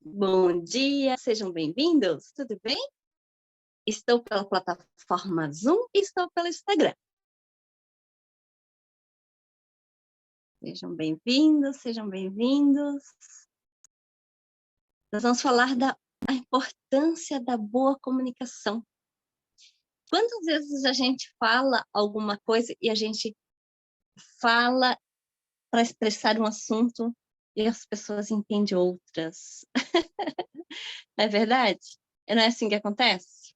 Bom dia, sejam bem-vindos, tudo bem? Estou pela plataforma Zoom e estou pelo Instagram. Sejam bem-vindos, sejam bem-vindos. Nós vamos falar da importância da boa comunicação. Quantas vezes a gente fala alguma coisa e a gente fala para expressar um assunto e as pessoas entendem outras? Não é verdade? Não é assim que acontece?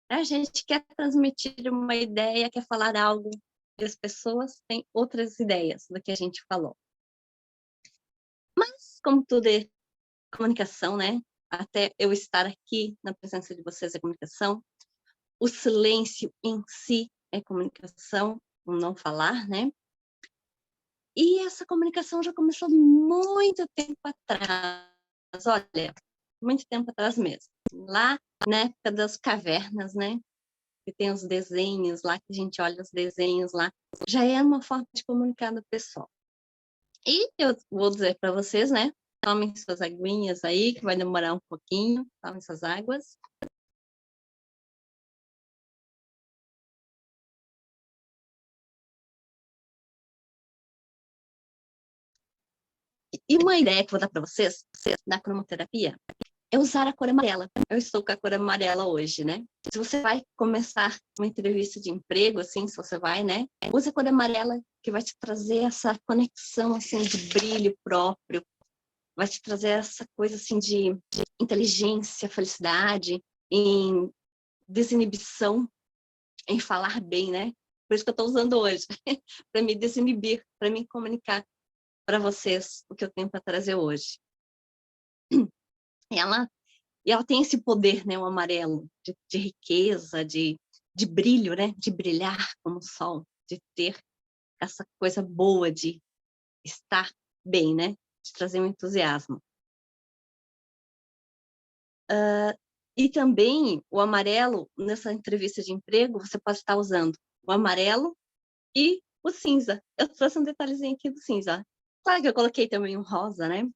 A gente quer transmitir uma ideia, quer falar algo, e as pessoas têm outras ideias do que a gente falou. Mas, como tudo é comunicação, né? Até eu estar aqui na presença de vocês é comunicação. O silêncio em si é comunicação, o não falar, né? E essa comunicação já começou muito tempo atrás. Olha, muito tempo atrás mesmo. Lá na época das cavernas, né? Que tem os desenhos lá, que a gente olha os desenhos lá, já é uma forma de comunicar do pessoal. E eu vou dizer para vocês, né? Tomem suas aguinhas aí, que vai demorar um pouquinho. Tomem suas águas. E uma ideia que eu vou dar para vocês, da cromoterapia, é usar a cor amarela. Eu estou com a cor amarela hoje, né? Se você vai começar uma entrevista de emprego, assim, se você vai, né? Use a cor amarela, que vai te trazer essa conexão, assim, de brilho próprio. Vai te trazer essa coisa, assim, de inteligência, felicidade, em desinibição, em falar bem, né? Por isso que eu estou usando hoje, para me desinibir, para me comunicar para vocês o que eu tenho para trazer hoje. E ela tem esse poder, né, o amarelo, de riqueza, de brilho, né, de brilhar como o sol, de ter essa coisa boa de estar bem, né, de trazer um entusiasmo. E também o amarelo, nessa entrevista de emprego, você pode estar usando o amarelo e o cinza. Eu trouxe um detalhezinho aqui do cinza. Claro que eu coloquei também um rosa, né?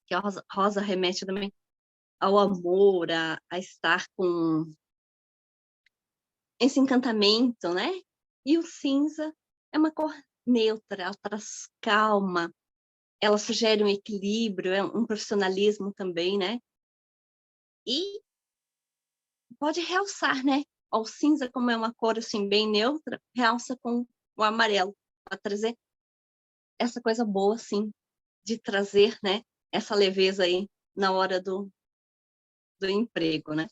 Que a rosa remete também ao amor, a estar com esse encantamento, né? E o cinza é uma cor neutra, ela traz calma, ela sugere um equilíbrio, é um profissionalismo também, né? E pode realçar, né? O cinza, como é uma cor assim bem neutra, realça com o amarelo, para trazer essa coisa boa, assim, de trazer, né? Essa leveza aí na hora do emprego, né?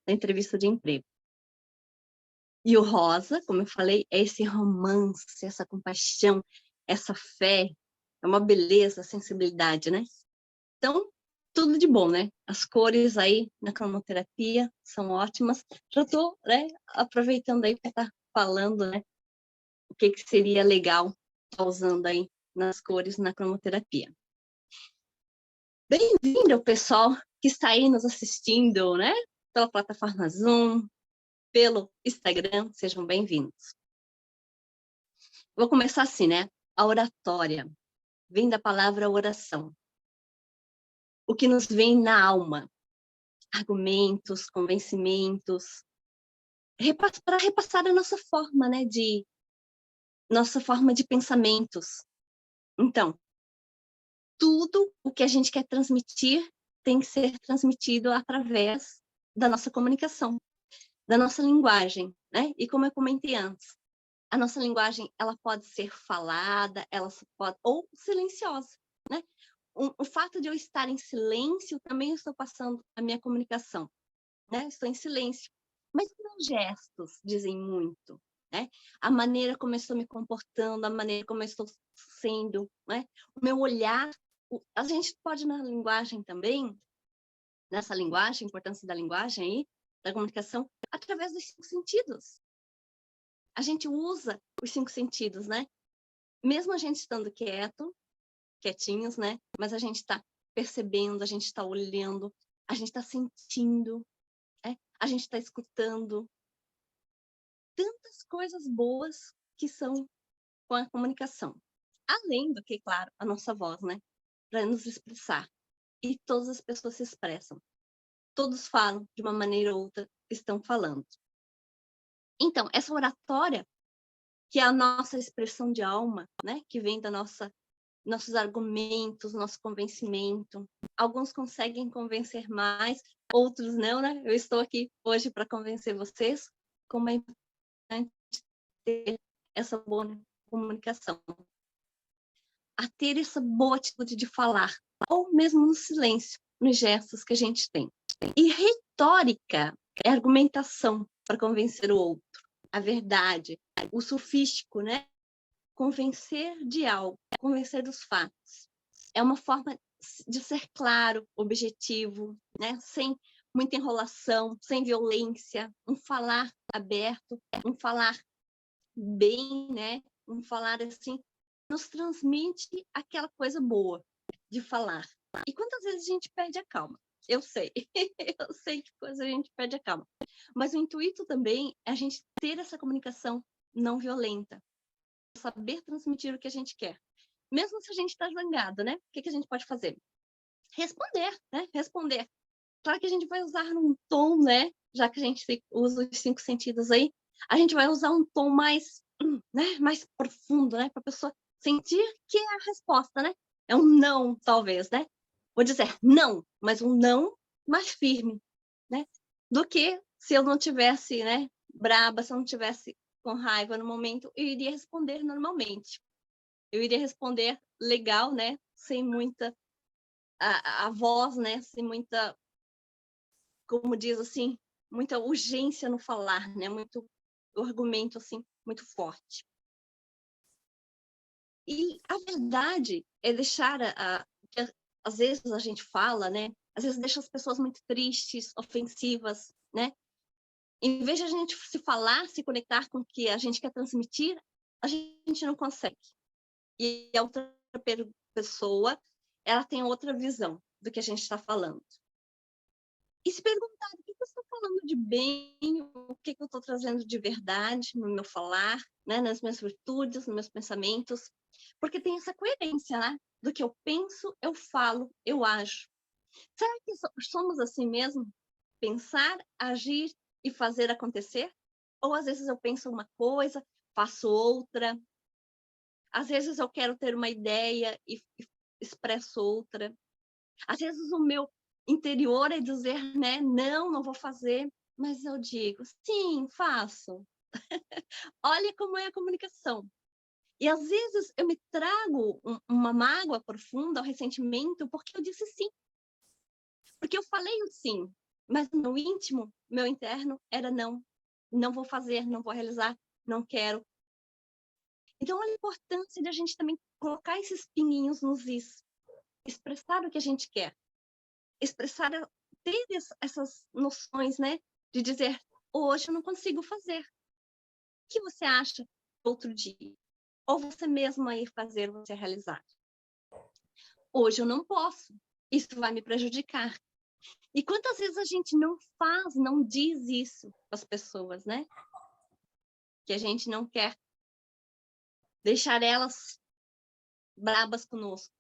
Da entrevista de emprego. E o rosa, como eu falei, é esse romance, essa compaixão, essa fé, é uma beleza, sensibilidade, né? Então, tudo de bom, né? As cores aí na cromoterapia são ótimas. Já estou, né, aproveitando aí para estar falando, né, o que seria legal estar usando aí nas cores na cromoterapia. Bem-vindo ao pessoal que está aí nos assistindo, né? Pela plataforma Zoom, pelo Instagram, sejam bem-vindos. Vou começar assim, né? A oratória vem da palavra oração. O que nos vem na alma, argumentos, convencimentos, para repassar a nossa forma, né, nossa forma de pensamentos. Então, tudo o que a gente quer transmitir tem que ser transmitido através da nossa comunicação, da nossa linguagem, né? E como eu comentei antes, a nossa linguagem ela pode ser falada, ela pode ou silenciosa, né? O fato de eu estar em silêncio também estou passando a minha comunicação, né? Estou em silêncio, mas meus gestos dizem muito, né? A maneira como eu estou me comportando, a maneira como eu estou sendo, né? O meu olhar, a gente pode na linguagem também, nessa linguagem, a importância da linguagem aí, da comunicação, através dos 5 sentidos. A gente usa os 5 sentidos, né? Mesmo a gente estando quietinhos, né? Mas a gente está percebendo, a gente está olhando, a gente está sentindo, né? A gente está escutando. Tantas coisas boas que são com a comunicação. Além do que, claro, a nossa voz, né? Para nos expressar. e todas as pessoas se expressam. Todos falam, de uma maneira ou outra, estão falando. Então, essa oratória, que é a nossa expressão de alma, né? Que vem da nossos argumentos, nosso convencimento. Alguns conseguem convencer mais, outros não, né? Eu estou aqui hoje para convencer vocês como é importante ter essa boa comunicação. A ter essa boa atitude de falar, ou mesmo no silêncio, nos gestos que a gente tem. E retórica é argumentação para convencer o outro, a verdade, o sofístico, né? Convencer de algo, convencer dos fatos. É uma forma de ser claro, objetivo, né? Sem muita enrolação, sem violência, um falar aberto, um falar bem, né? Um falar assim, nos transmite aquela coisa boa de falar. E quantas vezes a gente perde a calma? Eu sei, eu sei que coisa a gente perde a calma. Mas o intuito também é a gente ter essa comunicação não violenta, saber transmitir o que a gente quer. Mesmo se a gente está zangado, né? O que a gente pode fazer? Responder, né? Responder. Claro que a gente vai usar um tom, né? Já que a gente usa os 5 sentidos aí, a gente vai usar um tom mais, né? Mais profundo, né? Para a pessoa sentir que é a resposta, né? É um não, talvez, né? Vou dizer não, mas um não mais firme, né? Do que se eu não tivesse, né? Braba, se eu não tivesse com raiva no momento, eu iria responder normalmente. Eu iria responder legal, né? Sem muita a voz, né? Sem muita, como diz assim, muita urgência no falar, né? Muito o argumento assim muito forte. E a verdade é deixar que às vezes a gente fala, né? Às vezes deixa as pessoas muito tristes, ofensivas, né? Em vez de a gente se falar, se conectar com o que a gente quer transmitir, a gente não consegue. E a outra pessoa, ela tem outra visão do que a gente está falando. E se perguntar o que eu estou falando de bem, o que eu estou trazendo de verdade no meu falar, né? Nas minhas virtudes, nos meus pensamentos, porque tem essa coerência, né? Do que eu penso, eu falo, eu ajo. Será que somos assim mesmo? Pensar, agir e fazer acontecer? Ou às vezes eu penso uma coisa, faço outra. Às vezes eu quero ter uma ideia e expresso outra. Às vezes o meu interior é dizer, né, não vou fazer, mas eu digo, sim, faço. Olha como é a comunicação. E às vezes eu me trago uma mágoa profunda, um ressentimento, porque eu disse sim. Porque eu falei o sim, mas no íntimo, meu interno era não vou fazer, não vou realizar, não quero. Então, olha a importância de a gente também colocar esses pinguinhos nos is, expressar o que a gente quer, expressar, ter essas noções, né? De dizer, hoje eu não consigo fazer. O que você acha outro dia? Ou você mesmo aí fazer, você realizar. Hoje eu não posso. Isso vai me prejudicar. E quantas vezes a gente não faz, não diz isso para as pessoas, né? Que a gente não quer deixar elas brabas conosco.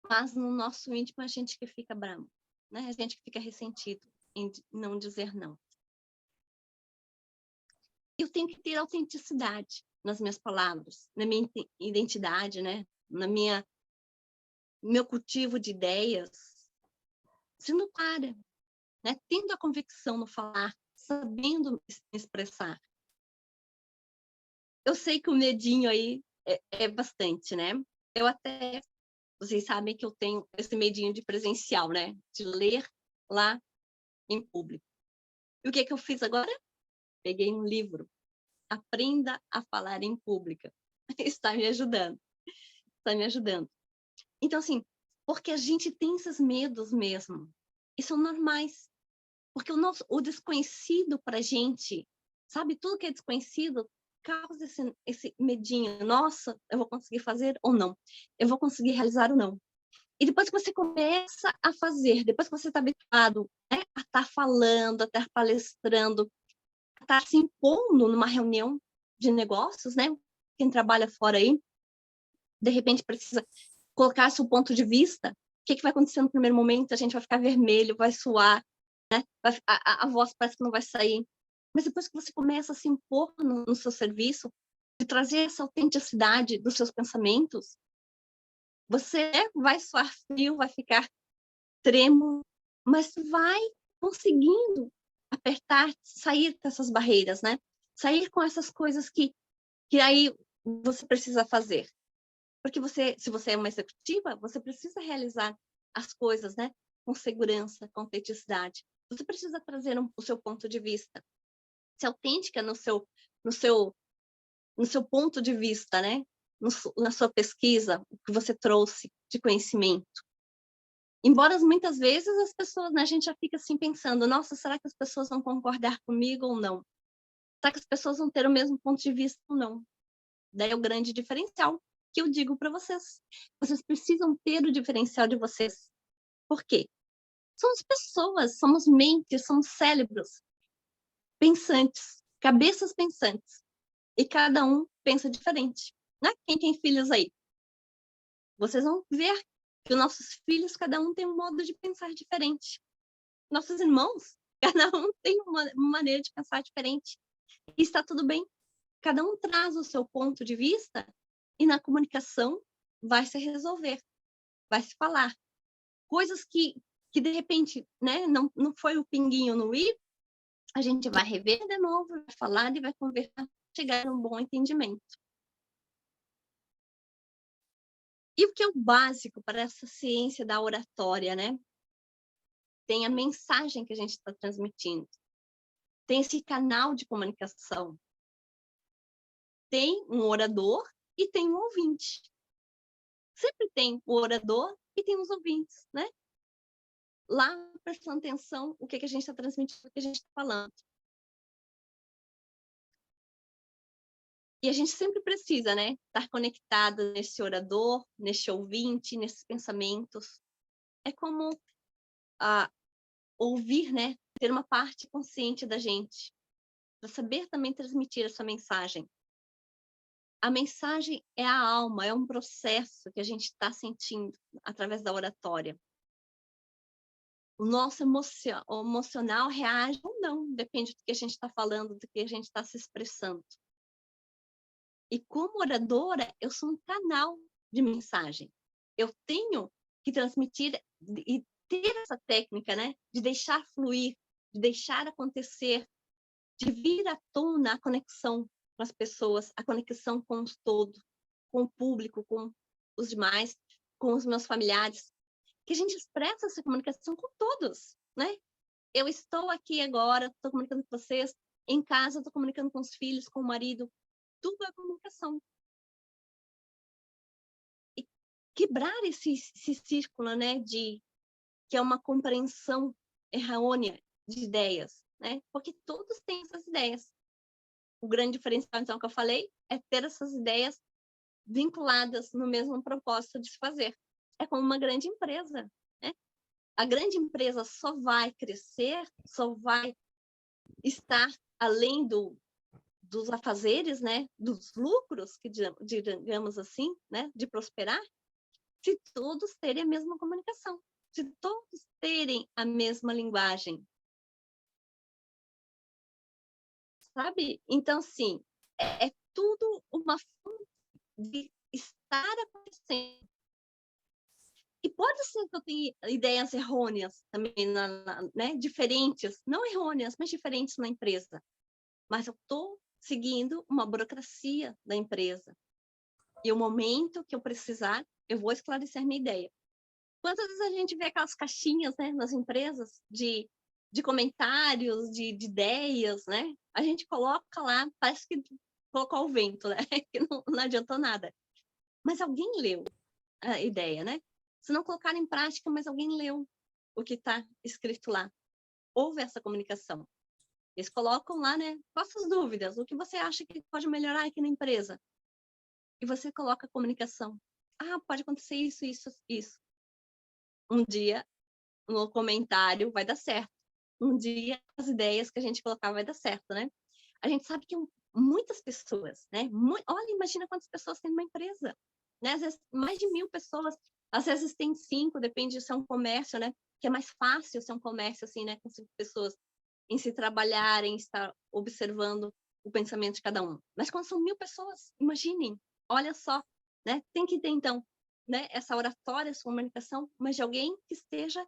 Mas no nosso íntimo a gente que fica bravo, né? A gente que fica ressentido em não dizer não. Eu tenho que ter autenticidade nas minhas palavras, na minha identidade, né? Meu cultivo de ideias, sendo clara, né? Tendo a convicção no falar, sabendo expressar. Eu sei que o medinho aí é bastante, né? Vocês sabem que eu tenho esse medinho de presencial, né? De ler lá em público. E o que eu fiz agora? Peguei um livro. Aprenda a falar em público. Está me ajudando. Está me ajudando. Então, assim, porque a gente tem esses medos mesmo. E são normais. Porque o desconhecido para a gente, sabe? Tudo que é desconhecido causa esse medinho. Nossa, eu vou conseguir fazer ou não? Eu vou conseguir realizar ou não? E depois que você começa a fazer, depois que você está habituado, né, a estar falando, a estar palestrando, a estar se impondo numa reunião de negócios, né? Quem trabalha fora aí, de repente precisa colocar seu ponto de vista. que vai acontecer no primeiro momento? A gente vai ficar vermelho, vai suar, né? A voz parece que não vai sair. Mas depois que você começa a se impor no seu serviço, de trazer essa autenticidade dos seus pensamentos, você vai suar frio, vai ficar trêmulo, mas vai conseguindo apertar, sair dessas barreiras, né? Sair com essas coisas que aí você precisa fazer. Porque se você é uma executiva, você precisa realizar as coisas, né? Com segurança, com autenticidade. Você precisa trazer o seu ponto de vista. Ser autêntica no seu ponto de vista, né? Na sua pesquisa, o que você trouxe de conhecimento. Embora muitas vezes as pessoas, né, a gente já fica assim pensando, nossa, será que as pessoas vão concordar comigo ou não? Será que as pessoas vão ter o mesmo ponto de vista ou não? Daí é o grande diferencial que eu digo para vocês. Vocês precisam ter o diferencial de vocês. Por quê? Somos pessoas, somos mentes, somos cérebros pensantes, cabeças pensantes. E cada um pensa diferente. Né? Quem tem filhos aí? Vocês vão ver que os nossos filhos, cada um tem um modo de pensar diferente. Nossos irmãos, cada um tem uma maneira de pensar diferente. E está tudo bem. Cada um traz o seu ponto de vista e na comunicação vai se resolver, vai se falar. Coisas que de repente, né, não foi o pinguinho no i, a gente vai rever de novo, vai falar e vai conversar, chegar a um bom entendimento. E o que é o básico para essa ciência da oratória, né? Tem a mensagem que a gente está transmitindo. Tem esse canal de comunicação. Tem um orador e tem um ouvinte. Sempre tem o orador e tem os ouvintes, né? Lá, prestando atenção o que a gente está transmitindo, o que a gente está falando. E a gente sempre precisa, né? Estar conectado nesse orador, nesse ouvinte, nesses pensamentos. É como ouvir, né? Ter uma parte consciente da gente, para saber também transmitir essa mensagem. A mensagem é a alma, é um processo que a gente está sentindo através da oratória. O nosso emocional reage ou não, depende do que a gente está falando, do que a gente está se expressando. E como oradora, eu sou um canal de mensagem. Eu tenho que transmitir e ter essa técnica, né, de deixar fluir, de deixar acontecer, de vir à tona a conexão com as pessoas, a conexão com os todos, com o público, com os demais, com os meus familiares, que a gente expressa essa comunicação com todos, né? Eu estou aqui agora, estou comunicando com vocês, em casa estou comunicando com os filhos, com o marido, tudo é comunicação. E quebrar esse círculo, né, que é uma compreensão errônea de ideias, né? Porque todos têm essas ideias. O grande diferencial, então, que eu falei, é ter essas ideias vinculadas no mesmo propósito de se fazer. É como uma grande empresa, né? A grande empresa só vai crescer, só vai estar além dos afazeres, né? Dos lucros, que digamos assim, né? De prosperar, se todos terem a mesma comunicação, se todos terem a mesma linguagem. Sabe? Então, assim, é tudo uma forma de estar acontecendo. E pode ser que eu tenha ideias errôneas também, né? Diferentes, não errôneas, mas diferentes na empresa. Mas eu estou seguindo uma burocracia da empresa. E o momento que eu precisar, eu vou esclarecer minha ideia. Quantas vezes a gente vê aquelas caixinhas, né, nas empresas de comentários, de ideias, né? A gente coloca lá, parece que colocou o vento, né? Que não adiantou nada. Mas alguém leu a ideia, né? Se não colocar em prática, mas alguém leu o que está escrito lá. Houve essa comunicação. Eles colocam lá, né? Quais as dúvidas? O que você acha que pode melhorar aqui na empresa? E você coloca a comunicação. Ah, pode acontecer isso, isso, isso. Um dia, no comentário, vai dar certo. Um dia, as ideias que a gente colocar vai dar certo, né? A gente sabe que muitas pessoas, né? Olha, imagina quantas pessoas tem numa empresa, né? Às vezes, mais de 1000 pessoas. Às vezes tem 5, depende se é um comércio, né? Que é mais fácil ser um comércio assim, né? Com 5 pessoas em se trabalharem, estar observando o pensamento de cada um. Mas quando são 1000 pessoas, imaginem, olha só, né? Tem que ter, então, né? Essa oratória, essa comunicação, mas de alguém que esteja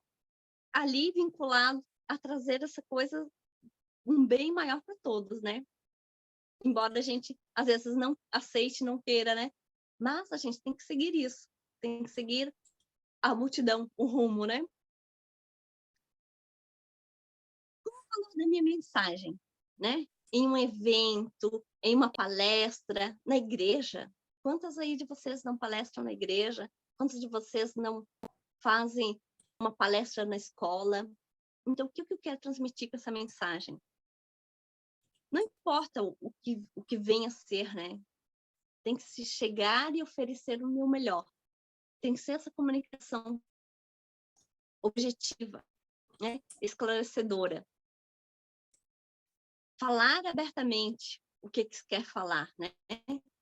ali vinculado a trazer essa coisa, um bem maior para todos, né? Embora a gente, às vezes, não aceite, não queira, né? Mas a gente tem que seguir isso, tem que seguir a multidão, o rumo, né? Como falar da minha mensagem, né? Em um evento, em uma palestra, na igreja. Quantas aí de vocês não palestram na igreja? Quantos de vocês não fazem uma palestra na escola? Então, o que eu quero transmitir com essa mensagem? Não importa o que venha a ser, né? Tem que se chegar e oferecer o meu melhor. Tem que ser essa comunicação objetiva, né? Esclarecedora. Falar abertamente o que se quer falar, né?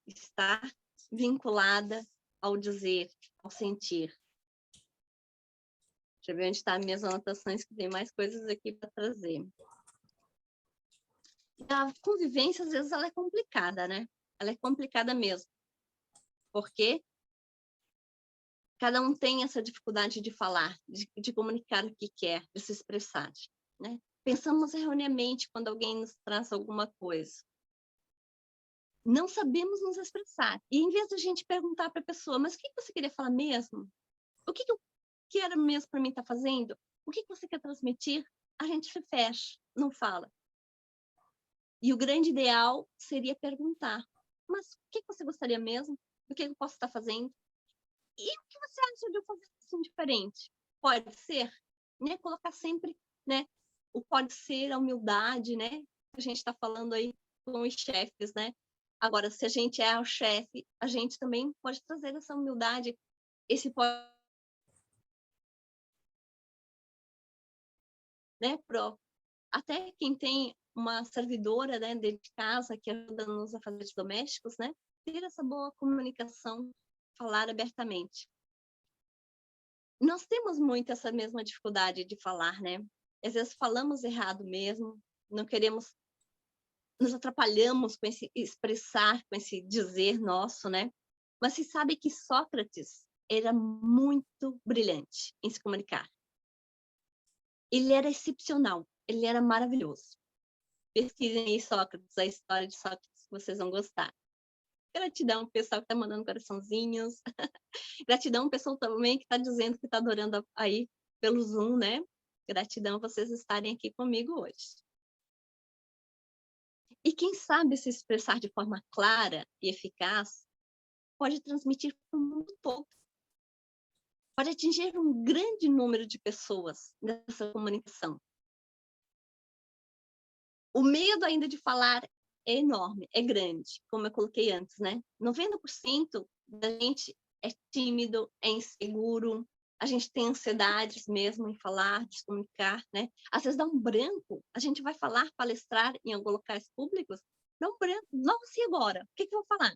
Estar vinculada ao dizer, ao sentir. Deixa eu ver onde estão as minhas anotações, que tem mais coisas aqui para trazer. A convivência, às vezes, ela é complicada, né? Ela é complicada mesmo. Porque cada um tem essa dificuldade de falar, de comunicar o que quer, de se expressar, né? Pensamos erroneamente quando alguém nos traz alguma coisa. Não sabemos nos expressar. E em vez de a gente perguntar para a pessoa, mas o que você queria falar mesmo? O que eu quero mesmo para mim estar fazendo? O que você quer transmitir? A gente se fecha, não fala. E o grande ideal seria perguntar, mas o que você gostaria mesmo? O que eu posso estar fazendo? E o que você acha de eu fazer assim diferente? Pode ser, né? Colocar sempre, né? O pode ser, a humildade, né? A gente está falando aí com os chefes, né? Agora, se a gente é o chefe, a gente também pode trazer essa humildade, esse pode, né? Até quem tem uma servidora, né, de casa que ajuda nos afazeres domésticos, né? Ter essa boa comunicação, falar abertamente. Nós temos muito essa mesma dificuldade de falar, né? Às vezes falamos errado mesmo, não queremos, nos atrapalhamos com esse expressar, com esse dizer nosso, né? Mas se sabe que Sócrates era muito brilhante em se comunicar. Ele era excepcional, ele era maravilhoso. Pesquisem aí Sócrates, a história de Sócrates, que vocês vão gostar. Gratidão, pessoal que está mandando coraçãozinhos. Gratidão, pessoal também que está dizendo que está adorando aí pelo Zoom, né? Gratidão vocês estarem aqui comigo hoje. E quem sabe se expressar de forma clara e eficaz pode transmitir para o mundo todo. Pode atingir um grande número de pessoas nessa comunicação. O medo ainda de falar é enorme, é grande, como eu coloquei antes, né? 90% da gente é tímido, é inseguro, a gente tem ansiedades mesmo em falar, de se comunicar, né? Às vezes dá um branco, a gente vai falar, palestrar em alguns locais públicos, dá um branco, nossa, e agora? O que eu vou falar?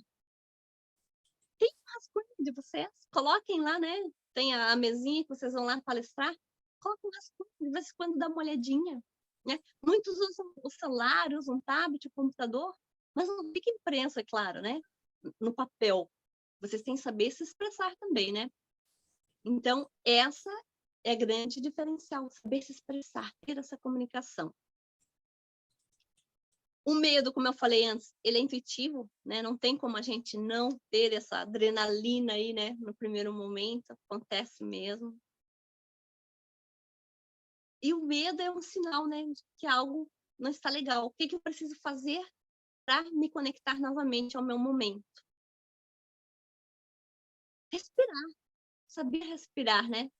Tem um rascunho de vocês, coloquem lá, né? Tem a mesinha que vocês vão lá palestrar, coloquem um rascunho, de vez em quando dá uma olhadinha, né? Muitos usam o celular, usam o tablet, o computador, mas não fica impresso, é claro, né? No papel. Vocês têm que saber se expressar também, né? Então, essa é a grande diferencial, saber se expressar, ter essa comunicação. O medo, como eu falei antes, ele é intuitivo, né? Não tem como a gente não ter essa adrenalina aí, né? No primeiro momento, acontece mesmo. E o medo é um sinal, né? De que algo não está legal. O que eu preciso fazer para me conectar novamente ao meu momento? Respirar, saber respirar, né?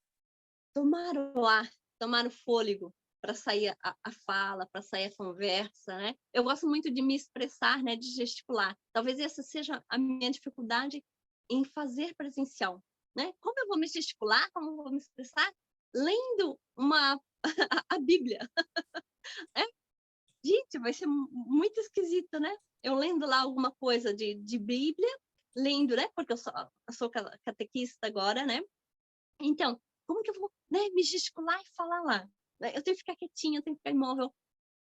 Tomar o ar, tomar o fôlego para sair a fala, para sair a conversa, né? Eu gosto muito de me expressar, né? De gesticular. Talvez essa seja a minha dificuldade em fazer presencial, né? Como eu vou me gesticular, como eu vou me expressar? Lendo a Bíblia, né? Gente, vai ser muito esquisito, né? Eu lendo lá alguma coisa de Bíblia, lendo, né? Porque eu sou catequista agora, né? Então, como que eu vou, né, me gesticular e falar lá? Né? Eu tenho que ficar quietinha, eu tenho que ficar imóvel.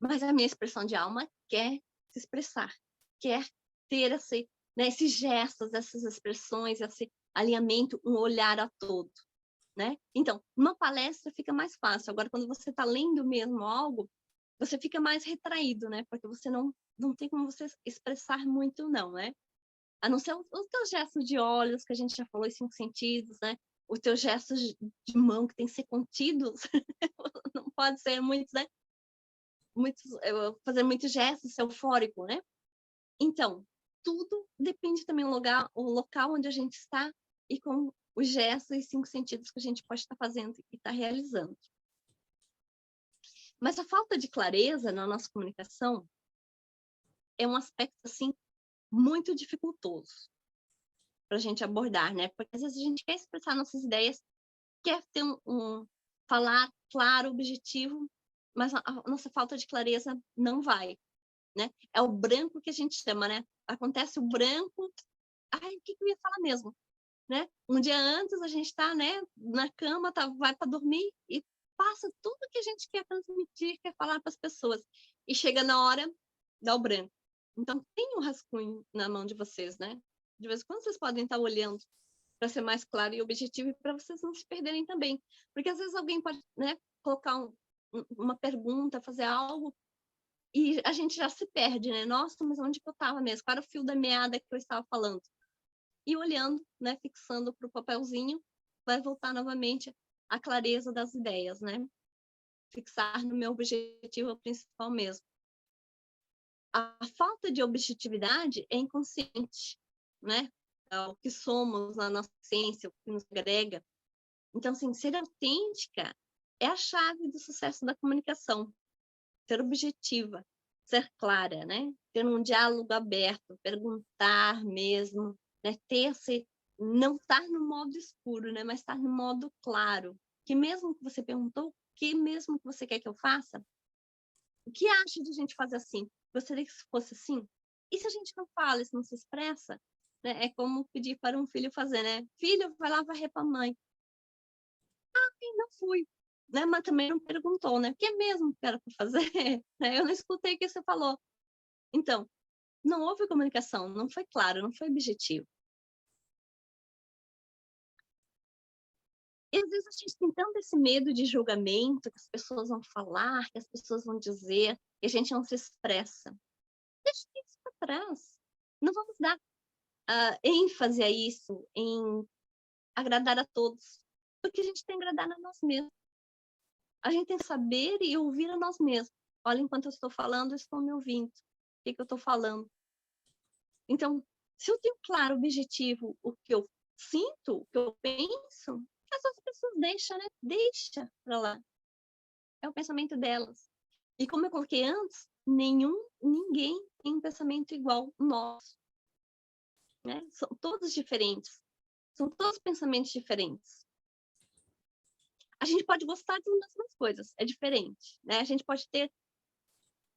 Mas a minha expressão de alma quer se expressar, quer ter esse, né, esses gestos, essas expressões, esse alinhamento, um olhar a todo, né? Então, uma palestra fica mais fácil. Agora, quando você está lendo mesmo algo, você fica mais retraído, né? Porque você não tem como você expressar muito, não, né? A não ser os teus gestos de olhos, que a gente já falou, os 5 sentidos, né? Os teus gestos de mão, que tem que ser contidos, não pode ser muitos, né? Fazer muitos gestos eufórico, né? Então, tudo depende também do lugar, o local onde a gente está e com os gestos e 5 sentidos que a gente pode estar fazendo e estar realizando. Mas a falta de clareza na nossa comunicação é um aspecto, assim, muito dificultoso para a gente abordar, né? Porque às vezes a gente quer expressar nossas ideias, quer ter falar claro, objetivo, mas a nossa falta de clareza não vai, né? É o branco que a gente chama, né? Acontece o branco, ai, o que eu ia falar mesmo, né? Um dia antes a gente tá, né, na cama, vai para dormir e passa tudo que a gente quer transmitir, quer falar para as pessoas. E chega na hora, dá o branco. Então, tem um rascunho na mão de vocês, né? De vez em quando vocês podem estar olhando para ser mais claro e objetivo e para vocês não se perderem também. Porque às vezes alguém pode, né, colocar uma pergunta, fazer algo e a gente já se perde, né? Nossa, mas onde que eu estava mesmo? Qual era o fio da meada que eu estava falando? E olhando, né, fixando para o papelzinho, vai voltar novamente a clareza das ideias, né? Fixar no meu objetivo principal mesmo. A falta de objetividade é inconsciente, né? É o que somos na nossa essência, o que nos agrega. Então, assim, ser autêntica é a chave do sucesso da comunicação. Ser objetiva, ser clara, né? Ter um diálogo aberto, perguntar mesmo, né? Não estar no modo escuro, né? Mas estar no modo claro. Que mesmo que você perguntou, que mesmo que você quer que eu faça, o que acha de a gente fazer assim? Gostaria que fosse assim? E se a gente não fala, se não se expressa, né? É como pedir para um filho fazer, né? Filho, vai lá varrer para a mãe. E não fui. Né? Mas também não perguntou, né? O que é mesmo que era para fazer? Né? Eu não escutei o que você falou. Então, não houve comunicação, não foi claro, não foi objetivo. E às vezes a gente tem tanto esse medo de julgamento, que as pessoas vão falar, que as pessoas vão dizer, e a gente não se expressa. Deixa isso para trás. Não vamos dar ênfase a isso, em agradar a todos, porque a gente tem que agradar a nós mesmos. A gente tem que saber e ouvir a nós mesmos. Olha, enquanto eu estou falando, eu estou me ouvindo. O que eu estou falando? Então, se eu tenho claro, objetivo, o que eu sinto, o que eu penso, as outras pessoas deixam, né? Deixa pra lá. É o pensamento delas. E como eu coloquei antes, ninguém tem um pensamento igual ao nosso. Né? São todos diferentes. São todos pensamentos diferentes. A gente pode gostar de umas mesmas coisas, é diferente. Né? A gente pode ter.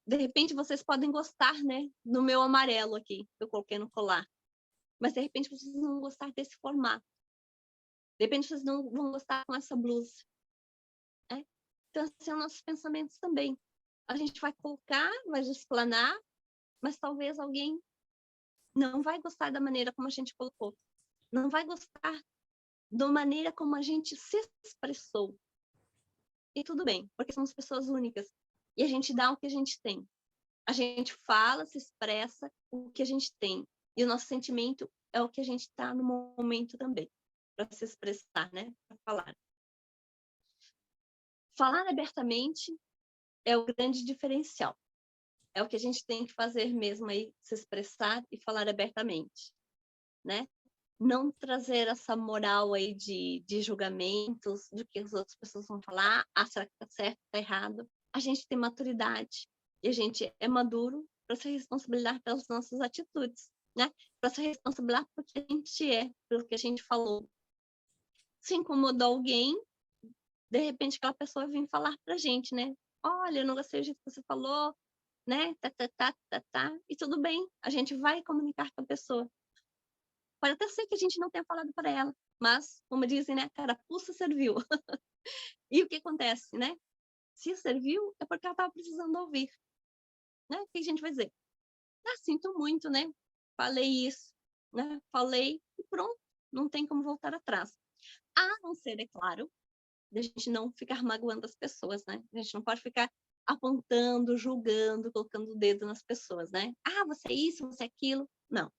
De repente, vocês podem gostar, né? Do meu amarelo aqui, que eu coloquei no colar. Mas, de repente, vocês não vão gostar desse formato. De repente, vocês não vão gostar com essa blusa. Né? Então, assim, são nossos pensamentos também. A gente vai colocar, vai explanar, mas talvez alguém não vai gostar da maneira como a gente colocou. Não vai gostar da maneira como a gente se expressou. E tudo bem, porque somos pessoas únicas. E a gente dá o que a gente tem. A gente fala, se expressa o que a gente tem. E o nosso sentimento é o que a gente está no momento também, para se expressar, né? Para falar. Falar abertamente é o grande diferencial. É o que a gente tem que fazer mesmo aí, se expressar e falar abertamente, né? Não trazer essa moral aí de julgamentos, do que as outras pessoas vão falar, será que tá certo, tá errado. A gente tem maturidade e a gente é maduro para se responsabilizar pelas nossas atitudes, né? Para se responsabilizar pelo que a gente é, pelo que a gente falou. Se incomodou alguém, de repente aquela pessoa vem falar pra gente, né? Olha, eu não gostei do jeito que você falou, né? E tudo bem, a gente vai comunicar com a pessoa. Pode até ser que a gente não tenha falado para ela, mas, como dizem, né, a carapuça serviu. E o que acontece, né? Se serviu, é porque ela estava precisando ouvir, né? O que a gente vai dizer? Ah, sinto muito, né? Falei isso, né? Falei e pronto, não tem como voltar atrás. A não ser, é claro, da gente não ficar magoando as pessoas, né? A gente não pode ficar apontando, julgando, colocando o dedo nas pessoas, né? Ah, você é isso, você é aquilo. Não.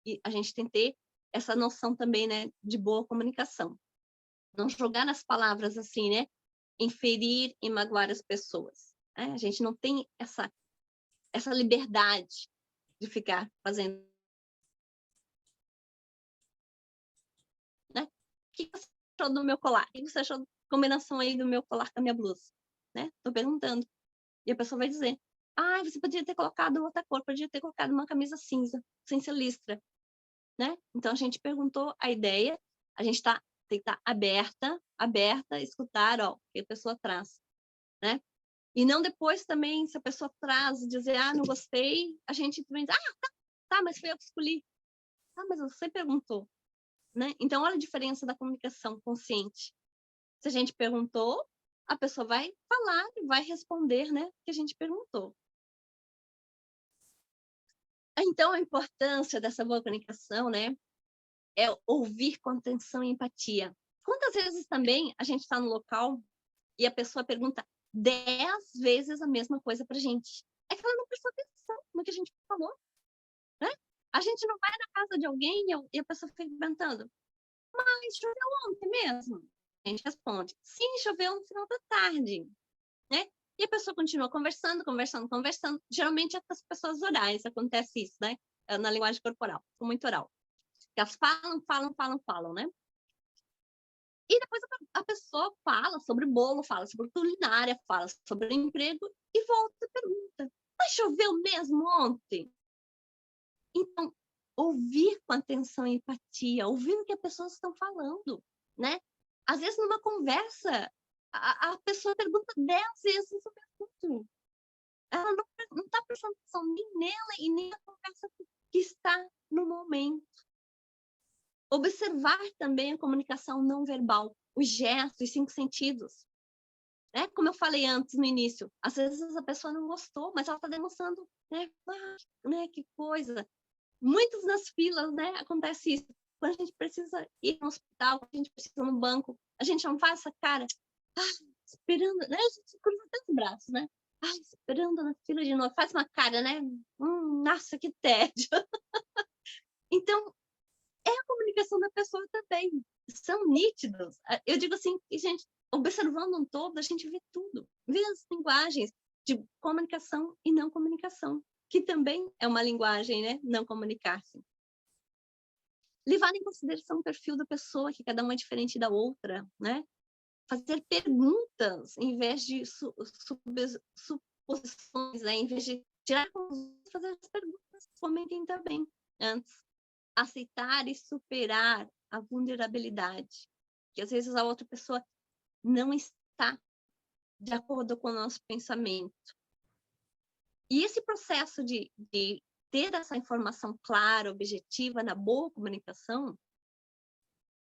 E a gente tem que ter essa noção também, né, de boa comunicação. Não jogar nas palavras assim, né? Inferir e magoar as pessoas. Né? A gente não tem essa liberdade de ficar fazendo. Né? O que você achou do meu colar? O que você achou da combinação aí do meu colar com a minha blusa? Né? Tô perguntando. E a pessoa vai dizer, ah, você podia ter colocado outra cor, podia ter colocado uma camisa cinza, sem ser listra. Né? Então, a gente perguntou a ideia, a gente tem que estar aberta a escutar ó, o que a pessoa traz. Né? E não depois também, se a pessoa traz, dizer, ah, não gostei, a gente também diz, ah, tá, mas foi eu que escolhi. Ah, mas você perguntou. Né? Então, olha a diferença da comunicação consciente. Se a gente perguntou, a pessoa vai falar e vai responder, né, o que a gente perguntou. Então, a importância dessa boa comunicação, né, é ouvir com atenção e empatia. Quantas vezes também a gente está no local e a pessoa pergunta 10 vezes a mesma coisa para a gente? É que ela não prestou atenção no que a gente falou, né? A gente não vai na casa de alguém e a pessoa fica perguntando, mas choveu ontem mesmo? A gente responde, sim, choveu no final da tarde, né? E a pessoa continua conversando. Geralmente é com as pessoas orais acontece isso, né? Na linguagem corporal, muito oral. Elas falam, né? E depois a pessoa fala sobre bolo, fala sobre culinária, fala sobre emprego e volta e pergunta, mas choveu mesmo ontem? Então, ouvir com atenção e empatia, ouvir o que as pessoas estão falando, né? Às vezes, numa conversa, a pessoa pergunta 10 vezes o mesmo. Ela não está prestando atenção nem nela e nem na conversa que está no momento. Observar também a comunicação não verbal, os gestos, os 5 sentidos. Né? Como eu falei antes, no início, às vezes a pessoa não gostou, mas ela está demonstrando, né? Ah, né? Que coisa. Muitas nas filas, né? Acontece isso. Quando a gente precisa ir no hospital, quando a gente precisa ir no banco, a gente não faz essa cara, esperando, né? A gente cruza até os braços, né? Esperando na fila de novo. Faz uma cara, né? Nossa, que tédio. Então, é a comunicação da pessoa também. São nítidos. Eu digo assim, que, gente, observando um todo, a gente vê tudo. Vê as linguagens de comunicação e não comunicação, que também é uma linguagem, né? Não comunicar-se. Levar em consideração o perfil da pessoa, que cada uma é diferente da outra, né? Fazer perguntas em vez de suposições, né? Em vez de tirar conclusões, fazer as perguntas, comentem também antes. Aceitar e superar a vulnerabilidade, que às vezes a outra pessoa não está de acordo com o nosso pensamento. E esse processo de ter essa informação clara, objetiva, na boa comunicação,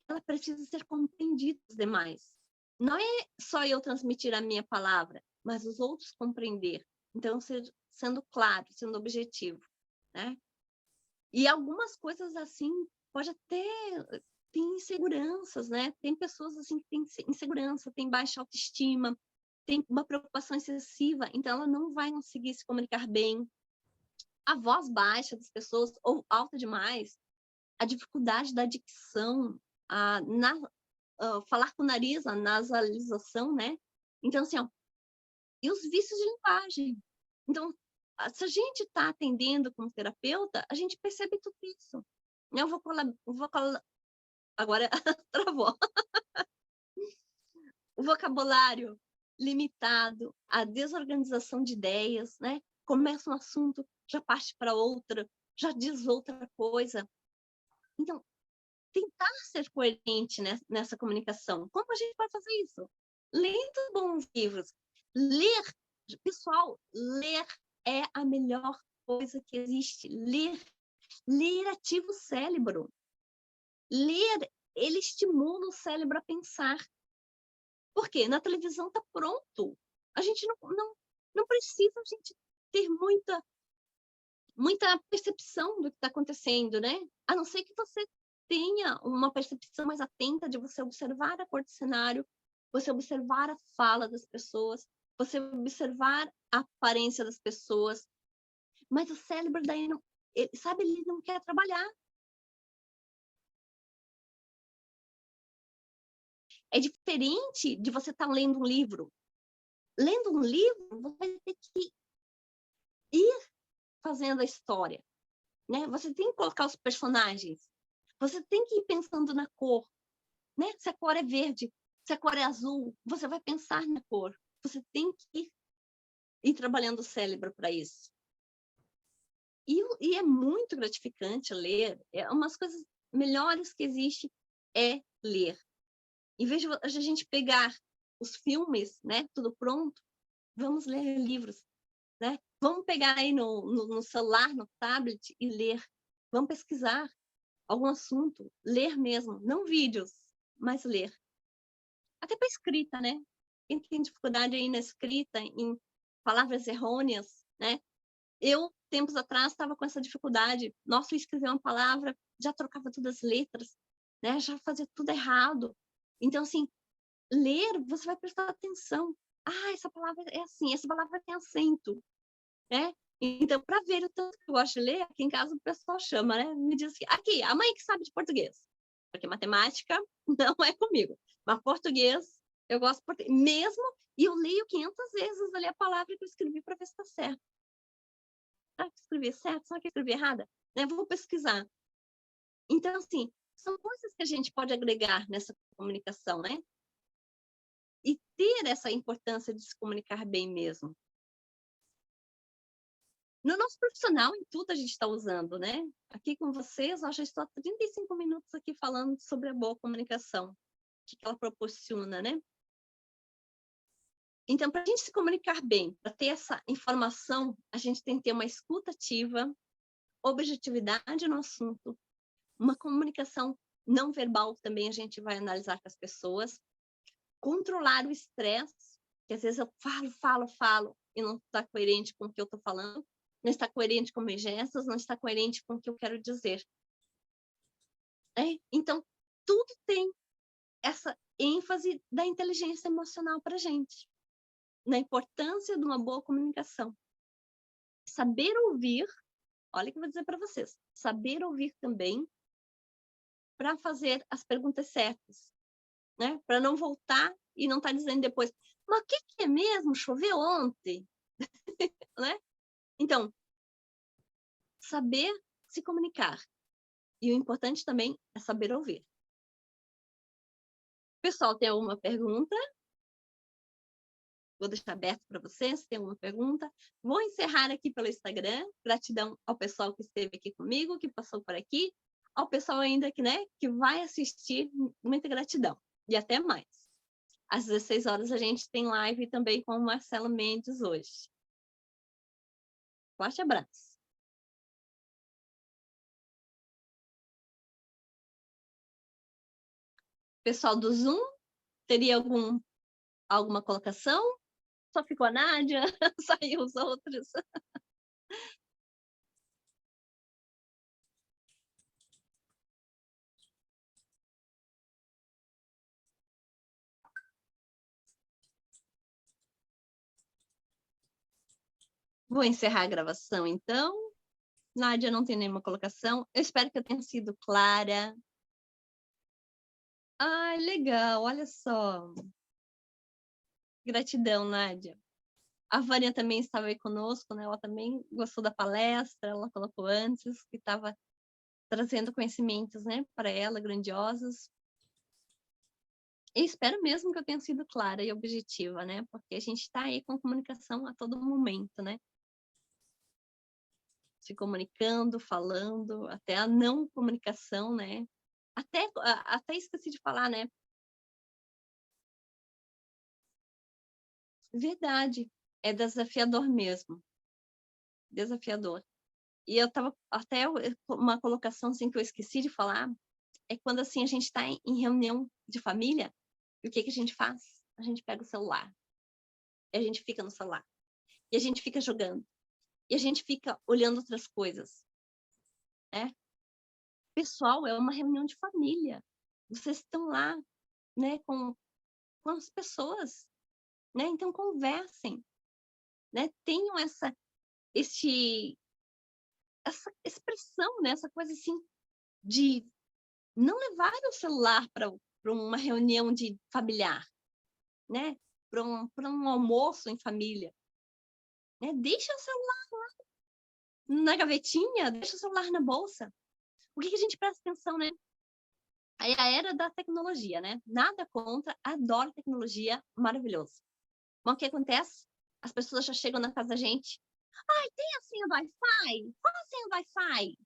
ela precisa ser compreendida dos demais. Não é só eu transmitir a minha palavra, mas os outros compreender. Então, sendo claro, sendo objetivo, né? E algumas coisas assim, pode até ter inseguranças, né? Tem pessoas assim que têm insegurança, têm baixa autoestima, tem uma preocupação excessiva, então ela não vai conseguir se comunicar bem. A voz baixa das pessoas, ou alta demais, a dificuldade da dicção, falar com o nariz, a nasalização, né? Então, assim, ó, e os vícios de linguagem. Então, se a gente está atendendo como terapeuta, a gente percebe tudo isso. Agora travou. O vocabulário limitado, a desorganização de ideias, né? Começa um assunto, já parte para outra, já diz outra coisa. Então, tentar ser coerente nessa comunicação. Como a gente vai fazer isso? Lendo bons livros. Ler, pessoal, ler é a melhor coisa que existe. Ler ativa o cérebro. Ler ele estimula o cérebro a pensar. Por quê? Na televisão está pronto. A gente não precisa a gente ter muita percepção do que está acontecendo, né? A não ser que você tenha uma percepção mais atenta de você observar a cor do cenário, você observar a fala das pessoas, você observar a aparência das pessoas. Mas o cérebro daí não, ele não quer trabalhar. É diferente de você estar lendo um livro. Lendo um livro, você vai ter que ir fazendo a história, né? Você tem que colocar os personagens. Você tem que ir pensando na cor, né? Se a cor é verde, se a cor é azul, você vai pensar na cor. Você tem que ir trabalhando o cérebro para isso. E é muito gratificante ler. É umas coisas melhores que existe é ler. Em vez de a gente pegar os filmes, né, tudo pronto, vamos ler livros, né? Vamos pegar aí no celular, no tablet e ler. Vamos pesquisar algum assunto, ler mesmo, não vídeos, mas ler. Até para escrita, né? Quem tem dificuldade aí na escrita, em palavras errôneas, né? Eu, tempos atrás, estava com essa dificuldade. Nossa, eu escrevi uma palavra, já trocava todas as letras, né? Já fazia tudo errado. Então, assim, ler, você vai prestar atenção. Ah, essa palavra é assim, essa palavra tem acento, né? Então, para ver o tanto que eu gosto de ler, aqui em casa o pessoal chama, né? Me diz assim, aqui, a mãe que sabe de português. Porque matemática não é comigo. Mas português, eu gosto de português. Mesmo, e eu leio 500 vezes ali a palavra que eu escrevi para ver se está certo. Será que eu escrevi certo? Será que eu escrevi errada? Né? Vou pesquisar. Então, assim, são coisas que a gente pode agregar nessa comunicação, né? E ter essa importância de se comunicar bem mesmo. No nosso profissional, em tudo a gente está usando, né? Aqui com vocês, eu já estou há 35 minutos aqui falando sobre a boa comunicação, o que ela proporciona, né? Então, para a gente se comunicar bem, para ter essa informação, a gente tem que ter uma escuta ativa, objetividade no assunto, uma comunicação não verbal também a gente vai analisar com as pessoas, controlar o estresse, que às vezes eu falo e não está coerente com o que eu estou falando, não está coerente com meus gestos, não está coerente com o que eu quero dizer. Então, tudo tem essa ênfase da inteligência emocional para a gente, na importância de uma boa comunicação. Saber ouvir, olha o que eu vou dizer para vocês, saber ouvir também para fazer as perguntas certas, né? Para não voltar e não estar dizendo depois, mas o que é mesmo? Choveu ontem? Né? Então, saber se comunicar. E o importante também é saber ouvir. Pessoal, tem alguma pergunta? Vou deixar aberto para vocês, se tem alguma pergunta. Vou encerrar aqui pelo Instagram. Gratidão ao pessoal que esteve aqui comigo, que passou por aqui. Ao pessoal ainda que, né, que vai assistir, muita gratidão. E até mais. Às 16 horas a gente tem live também com o Marcelo Mendes hoje. Forte abraço. Pessoal do Zoom, teria alguma colocação? Só ficou a Nádia? Saiu os outros? Vou encerrar a gravação, então. Nádia não tem nenhuma colocação. Eu espero que eu tenha sido clara. Ai, legal, olha só. Gratidão, Nádia. A Vânia também estava aí conosco, né? Ela também gostou da palestra, ela colocou antes, que estava trazendo conhecimentos, né, para ela, grandiosos. E espero mesmo que eu tenha sido clara e objetiva, né? Porque a gente está aí com comunicação a todo momento, né? Se comunicando, falando, até a não comunicação, né? Até esqueci de falar, né? Verdade, é desafiador mesmo. Desafiador. E eu tava até uma colocação assim que eu esqueci de falar, é quando, assim, a gente está em reunião de família, e o que a gente faz? A gente pega o celular, e a gente fica no celular, e a gente fica jogando, e a gente fica olhando outras coisas, né? Pessoal, é uma reunião de família. Vocês estão lá, né, com as pessoas, né? Então, conversem, né? Tenham essa expressão, né? Essa coisa, assim, de não levar o celular para uma reunião de familiar, né? Para um almoço em família, né? Deixa o celular lá na gavetinha, deixa o celular na bolsa. O que a gente presta atenção, né? É a era da tecnologia, né? Nada contra, adoro tecnologia, maravilhoso. Mas o que acontece? As pessoas já chegam na casa da gente. Ai, tem a senha do Wi-Fi? Qual a senha do Wi-Fi?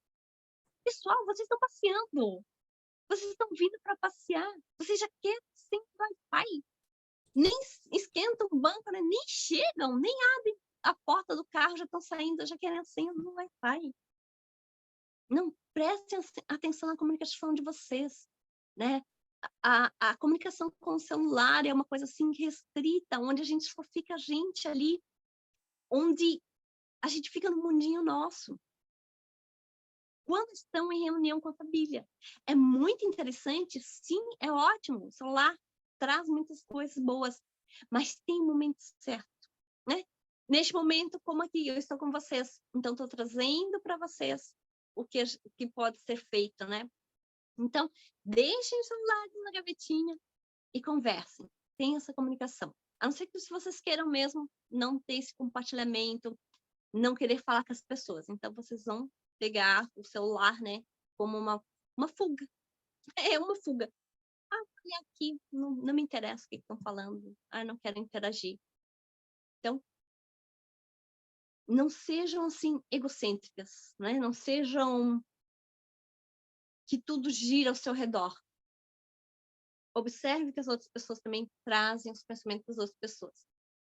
Pessoal, vocês estão passeando. Vocês estão vindo para passear. Vocês já querem senha do Wi-Fi? Nem esquentam o banco, né? Nem chegam, nem abrem a porta do carro, já estão saindo, já querem a senha do Wi-Fi. Não prestem atenção na comunicação de vocês, né? A comunicação com o celular é uma coisa assim restrita, onde a gente só fica a gente ali, onde a gente fica no mundinho nosso. Quando estão em reunião com a família. É muito interessante, sim, é ótimo. O celular traz muitas coisas boas, mas tem um momento certo, né? Neste momento, como aqui, eu estou com vocês, então estou trazendo para vocês o que pode ser feito, né? Então, deixem o celular na gavetinha e conversem. Tenham essa comunicação. A não ser que se vocês queiram mesmo não ter esse compartilhamento, não querer falar com as pessoas. Então, vocês vão pegar o celular, né, como uma fuga. É uma fuga. Ah, olha aqui, não me interessa o que estão falando. Ah, não quero interagir. Então, não sejam, assim, egocêntricas, né? Não sejam que tudo gira ao seu redor. Observe que as outras pessoas também trazem os pensamentos das outras pessoas.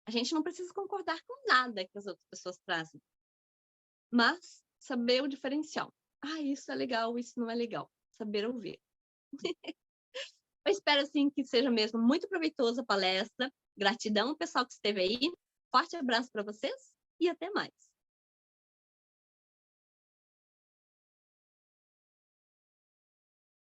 A gente não precisa concordar com nada que as outras pessoas trazem, mas saber o diferencial. Ah, isso é legal, isso não é legal. Saber ouvir. Eu espero, assim, que seja mesmo muito proveitosa a palestra. Gratidão, pessoal que esteve aí. Forte abraço para vocês e até mais.